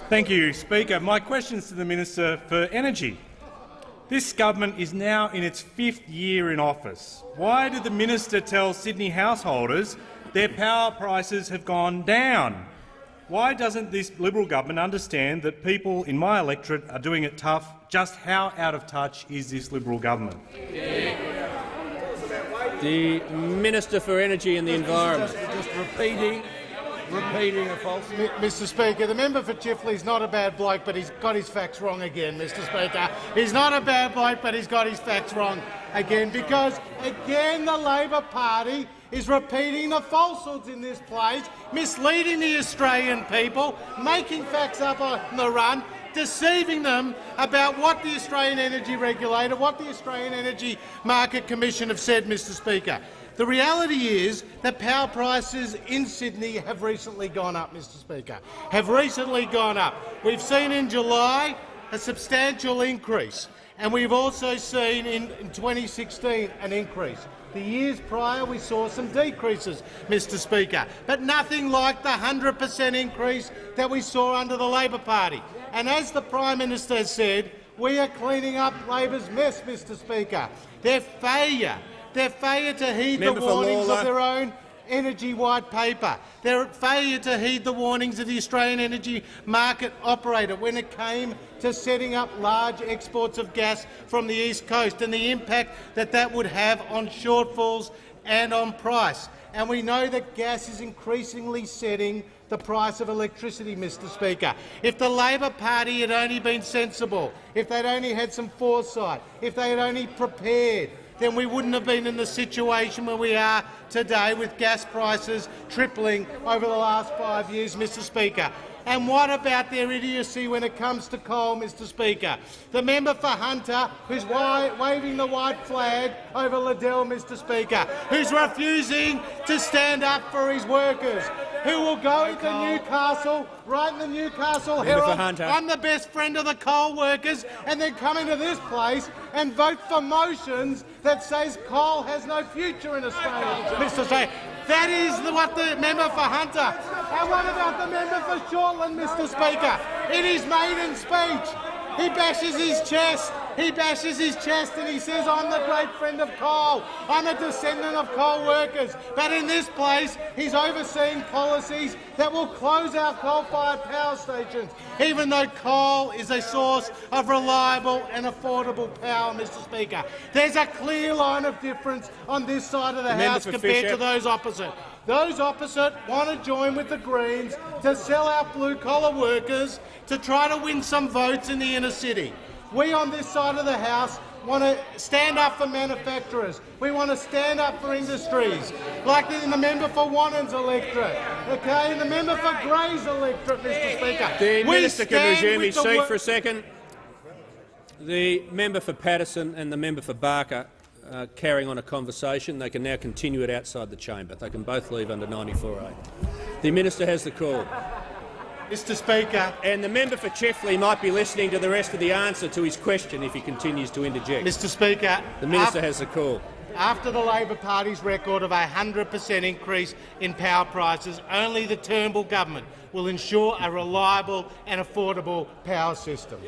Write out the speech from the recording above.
Thank you, Speaker. My question is to the Minister for Energy. This government is now in its 5th year in office. Why did the minister tell Sydney householders their power prices have gone down? Why doesn't this Liberal government understand that people in my electorate are doing it tough? Just how out of touch is this Liberal government? The Minister for Energy and the Environment. Just repeating a false. Mr. Speaker, the member for Chifley is not a bad bloke, but he's got his facts wrong again, Mr. Speaker. He's not a bad bloke, but he's got his facts wrong again, because again the Labor Party is repeating the falsehoods in this place, misleading the Australian people, making facts up on the run, deceiving them about what the Australian Energy Regulator, what the Australian Energy Market Commission have said, Mr. Speaker. The reality is that power prices in Sydney have recently gone up, Mr. Speaker, have recently gone up. We've seen in July a substantial increase, and we've also seen in 2016 an increase. The years prior we saw some decreases, Mr. Speaker, but nothing like the 100% increase that we saw under the Labor Party. And as the Prime Minister has said, we are cleaning up Labor's mess, Mr. Speaker. Their failure to heed the warnings of their own energy white paper, their failure to heed the warnings of the Australian Energy Market Operator when it came to setting up large exports of gas from the East Coast, and the impact that that would have on shortfalls and on price. And we know that gas is increasingly setting the price of electricity, Mr. Speaker. If the Labor Party had only been sensible, if they'd only had some foresight, if they had only prepared, then we wouldn't have been in the situation where we are today, with gas prices tripling over the last 5 years, Mr. Speaker. And what about their idiocy when it comes to coal, Mr. Speaker? The member for Hunter, who's waving the white flag over Liddell, Mr. Speaker, who's refusing to stand up for his workers, who will go into Newcastle, write in the Newcastle Herald, I'm the best friend of the coal workers, and then come into this place and vote for motions that says coal has no future in Australia, Mr. Speaker. That is what the member for Hunter. And what about the member for Shortland, Mr. Speaker? In his maiden speech, he bashes his chest. He bashes his chest and he says, I'm the great friend of coal. I'm a descendant of coal workers. But in this place, he's overseeing policies that will close our coal-fired power stations, even though coal is a source of reliable and affordable power, Mr. Speaker. There's a clear line of difference on this side of the House compared to those opposite. Those opposite want to join with the Greens to sell out blue-collar workers to try to win some votes in the inner city. We on this side of the House want to stand up for manufacturers. We want to stand up for industries, like the member for Wannan's electorate, okay, and the member for Grey's electorate, Mr. Speaker. The Minister can resume his seat for a second. The member for Patterson and the member for Barker carrying on a conversation. They can now continue it outside the chamber. They can both leave under 94A. The Minister has the call. Mr. Speaker. And the member for Chifley might be listening to the rest of the answer to his question if he continues to interject. Mr. Speaker. The Minister has the call. After the Labor Party's record of a 100% increase in power prices, only the Turnbull government will ensure a reliable and affordable power system.